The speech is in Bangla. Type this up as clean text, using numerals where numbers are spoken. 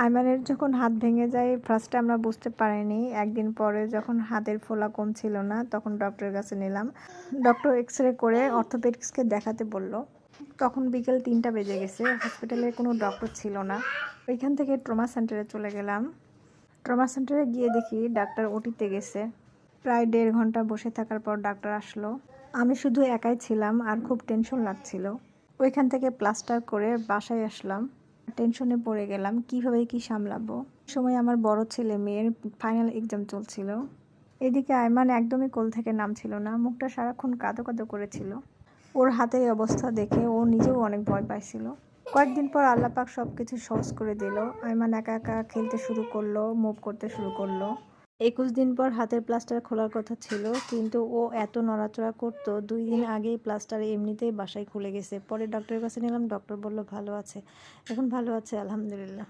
আইমানের যখন হাত ভেঙে যায় ফার্স্টে আমরা বুঝতে পারিনি। একদিন পরে যখন হাতের ফোলা কমছিল না তখন ডক্টরের কাছে নিলাম। ডক্টর এক্স-রে করে অর্থোপেডিক্সকে দেখাতে বলল। তখন বিকেল 3টা বেজে গেছে, হসপিটালে কোনো ডক্টর ছিল না। ওইখান থেকে ট্রমা সেন্টারে চলে গেলাম। ট্রমা সেন্টারে গিয়ে দেখি ডাক্তার ওটিতে গেছে। প্রায় 1.5 ঘন্টা বসে থাকার পর ডাক্তার আসলো। আমি শুধু একাই ছিলাম আর খুব টেনশন লাগছিল। ওইখান থেকে প্লাস্টার করে বাসায় আসলাম। টেনশনে পড়ে গেলাম কিভাবে কি সামলাবো। সময় আমার বড় ছেলে মেয়ের ফাইনাল এক্সাম চলছিল। এদিকে আয়মান একদমই কোল থেকে নামছিল না, মুখটা সারাক্ষণ কাঁদো কাঁদো করেছিল। ওর হাতের অবস্থা দেখে ও নিজেও অনেক ভয় পাইছিল। কয়েকদিন পর আল্লাহ পাক সব কিছু সহজ করে দিল। আয়মান একা একা খেলতে শুরু করলো, মুভ করতে শুরু করলো। 21 দিন পর হাতের প্লাস্টার খোলার কথা ছিল, কিন্তু ও এত নড়াচড়া করতো। 2 দিন আগেই প্লাস্টার এমনিতেই বাসায় খুলে গেছে। পরে ডক্টরের কাছে নিলাম, ডক্টর বলল ভালো আছে। এখন ভালো আছে আলহামদুলিল্লাহ।